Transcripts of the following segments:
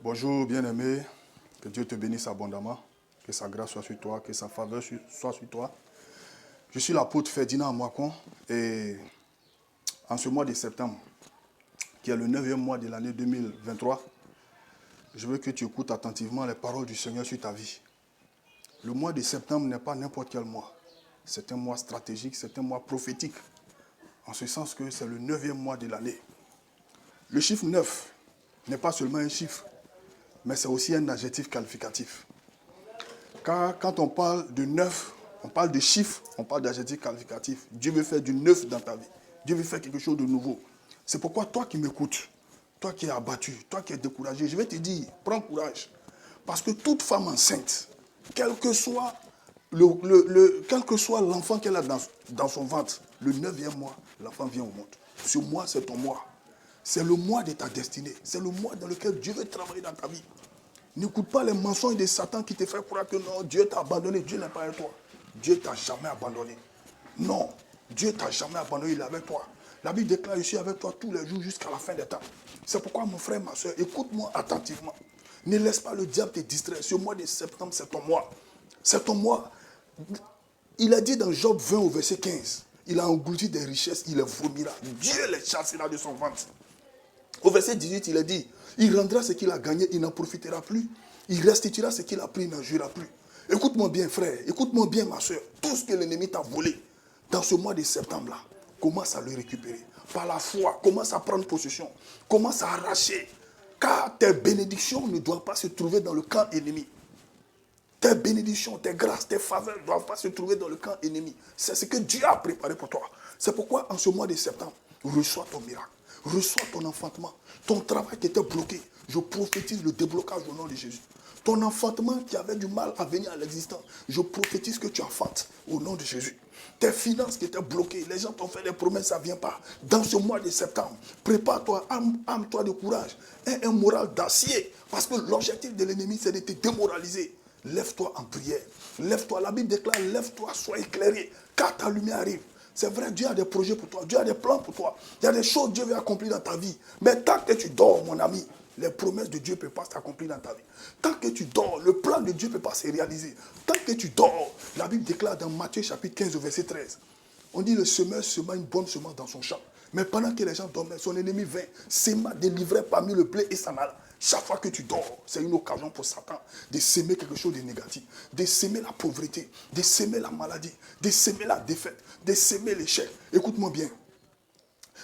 Bonjour bien-aimé, que Dieu te bénisse abondamment, que sa grâce soit sur toi, que sa faveur soit sur toi. Je suis l'apôtre Ferdinand Amoakon et en ce mois de septembre, qui est le 9e mois de l'année 2023, je veux que tu écoutes attentivement les paroles du Seigneur sur ta vie. Le mois de septembre n'est pas n'importe quel mois. C'est un mois stratégique, c'est un mois prophétique, en ce sens que c'est le 9e mois de l'année. Le chiffre 9 n'est pas seulement un chiffre, mais c'est aussi un adjectif qualificatif. Car quand on parle de neuf, on parle de chiffres, on parle d'adjectif qualificatif. Dieu veut faire du neuf dans ta vie. Dieu veut faire quelque chose de nouveau. C'est pourquoi toi qui m'écoutes, toi qui es abattu, toi qui es découragé, je vais te dire, prends courage. Parce que toute femme enceinte, quel que soit l'enfant qu'elle a dans son ventre, le 9e mois, l'enfant vient au monde. Ce mois, c'est ton mois. C'est le mois de ta destinée. C'est le mois dans lequel Dieu veut travailler dans ta vie. N'écoute pas les mensonges de Satan qui te fait croire que non, Dieu t'a abandonné. Dieu n'est pas avec toi. Dieu t'a jamais abandonné. Non, Dieu t'a jamais abandonné, il est avec toi. La Bible déclare, je suis avec toi tous les jours jusqu'à la fin des temps. C'est pourquoi mon frère, ma soeur, écoute-moi attentivement. Ne laisse pas le diable te distraire. Ce mois de septembre, c'est ton mois. C'est ton mois. Il a dit dans Job 20 au verset 15, il a englouti des richesses, il les vomira. Dieu les chassera de son ventre. Au verset 18, il a dit, il rendra ce qu'il a gagné, il n'en profitera plus. Il restituera ce qu'il a pris, il n'en jouira plus. Écoute-moi bien, frère, écoute-moi bien, ma soeur. Tout ce que l'ennemi t'a volé dans ce mois de septembre-là, commence à le récupérer. Par la foi, commence à prendre possession. Commence à arracher. Car tes bénédictions ne doivent pas se trouver dans le camp ennemi. Tes bénédictions, tes grâces, tes faveurs ne doivent pas se trouver dans le camp ennemi. C'est ce que Dieu a préparé pour toi. C'est pourquoi en ce mois de septembre, reçois ton miracle. Reçois ton enfantement. Ton travail qui était bloqué, je prophétise le déblocage au nom de Jésus. Ton enfantement qui avait du mal à venir à l'existence, je prophétise que tu enfantes au nom de Jésus. Tes finances qui étaient bloquées, les gens t'ont fait des promesses, ça ne vient pas. Dans ce mois de septembre, prépare-toi, arme-toi de courage, aie un moral d'acier. Parce que l'objectif de l'ennemi, c'est de te démoraliser. Lève-toi en prière. Lève-toi. La Bible déclare, lève-toi, sois éclairé, car ta lumière arrive. C'est vrai, Dieu a des projets pour toi, Dieu a des plans pour toi. Il y a des choses que Dieu veut accomplir dans ta vie. Mais tant que tu dors, mon ami, les promesses de Dieu ne peuvent pas s'accomplir dans ta vie. Tant que tu dors, le plan de Dieu ne peut pas se réaliser. Tant que tu dors, la Bible déclare dans Matthieu chapitre 15 au verset 13. On dit le semeur sema une bonne semence dans son champ. Mais pendant que les gens dormaient, son ennemi vint, sema délivrait parmi le blé et s'en alla. Chaque fois que tu dors, c'est une occasion pour Satan de s'aimer quelque chose de négatif, de s'aimer la pauvreté, de s'aimer la maladie, de s'aimer la défaite, de s'aimer l'échec. Écoute-moi bien.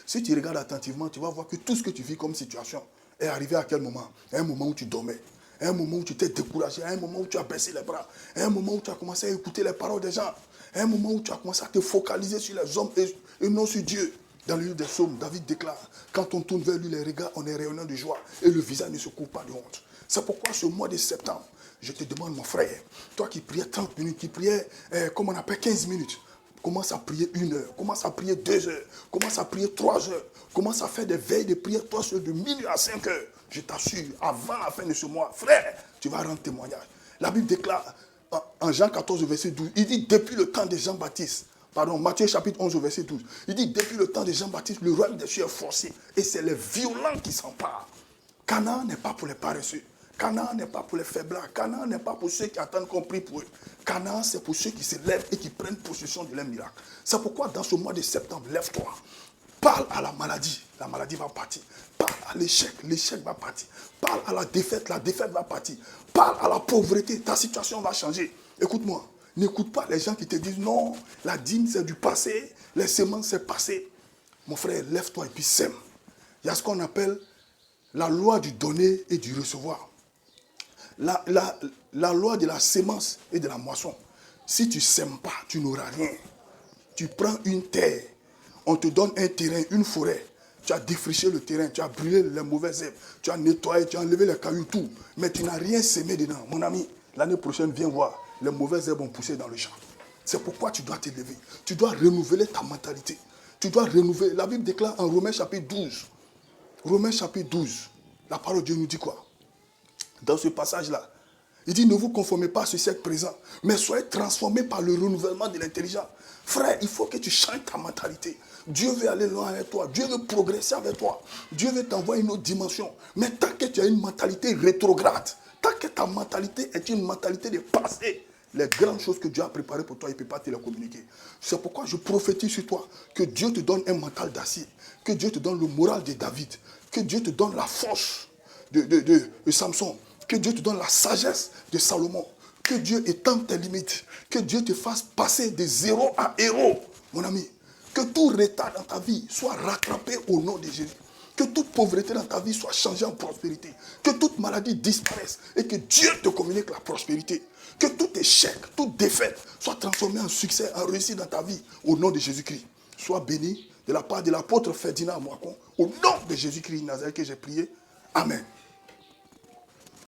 Si tu regardes attentivement, tu vas voir que tout ce que tu vis comme situation est arrivé à quel moment? À un moment où tu dormais, à un moment où tu t'es découragé, à un moment où tu as baissé les bras, à un moment où tu as commencé à écouter les paroles des gens, à un moment où tu as commencé à te focaliser sur les hommes et non sur Dieu. Dans le livre des Psaumes, David déclare, quand on tourne vers lui les regards, on est rayonnant de joie et le visage ne se couvre pas de honte. C'est pourquoi ce mois de septembre, je te demande, mon frère, toi qui priais 30 minutes, qui priais, comme on appelle 15 minutes, commence à prier 1 heure, commence à prier 2 heures, commence à prier 3 heures, commence à faire des veilles de prière, toi seul, de minuit à 5 heures. Je t'assure, avant la fin de ce mois, frère, tu vas rendre témoignage. La Bible déclare, en Jean 14, verset 12, il dit, depuis le temps de Jean-Baptiste, Matthieu chapitre 11 au verset 12. Il dit, depuis le temps de Jean-Baptiste, le royaume des cieux est forcé. Et c'est les violents qui s'emparent. Canaan n'est pas pour les paresseux. Canaan n'est pas pour les faiblards. Canaan n'est pas pour ceux qui attendent qu'on prie pour eux. Canaan, c'est pour ceux qui se lèvent et qui prennent possession de leur miracle. C'est pourquoi dans ce mois de septembre, lève-toi. Parle à la maladie va partir. Parle à l'échec va partir. Parle à la défaite va partir. Parle à la pauvreté, ta situation va changer. Écoute-moi. N'écoute pas les gens qui te disent non, la dîme c'est du passé, les semences c'est passé. Mon frère, lève-toi et puis sème. Il y a ce qu'on appelle la loi du donner et du recevoir. La loi de la sémence et de la moisson. Si tu ne sèmes pas, tu n'auras rien. Tu prends une terre, on te donne un terrain, une forêt. Tu as défriché le terrain, tu as brûlé les mauvaises herbes, tu as nettoyé, tu as enlevé les cailloux, tout. Mais tu n'as rien sémé dedans. Mon ami, l'année prochaine, viens voir. Les mauvaises herbes ont poussé dans le champ. C'est pourquoi tu dois t'élever. Tu dois renouveler ta mentalité. Tu dois renouveler. La Bible déclare en Romains chapitre 12. Romains chapitre 12. La parole de Dieu nous dit quoi? Dans ce passage-là, Il dit, ne vous conformez pas à ce siècle présent, mais soyez transformés par le renouvellement de l'intelligence. Frère, il faut que tu changes ta mentalité. Dieu veut aller loin avec toi. Dieu veut progresser avec toi. Dieu veut t'envoyer une autre dimension. Mais tant que tu as une mentalité rétrograde, tant que ta mentalité est une mentalité de passé, les grandes choses que Dieu a préparées pour toi, il ne peut pas te les communiquer. C'est pourquoi je prophétise sur toi que Dieu te donne un mental d'acier, que Dieu te donne le moral de David, que Dieu te donne la force de Samson, que Dieu te donne la sagesse de Salomon, que Dieu étende tes limites, que Dieu te fasse passer de zéro à héros, mon ami. Que tout retard dans ta vie soit rattrapé au nom de Jésus. Que toute pauvreté dans ta vie soit changée en prospérité. Que toute maladie disparaisse et que Dieu te communique la prospérité. Que tout échec, toute défaite soit transformé en succès, en réussite dans ta vie au nom de Jésus-Christ. Sois béni de la part de l'apôtre Ferdinand Moakon. Au nom de Jésus-Christ Nazareth que j'ai prié. Amen.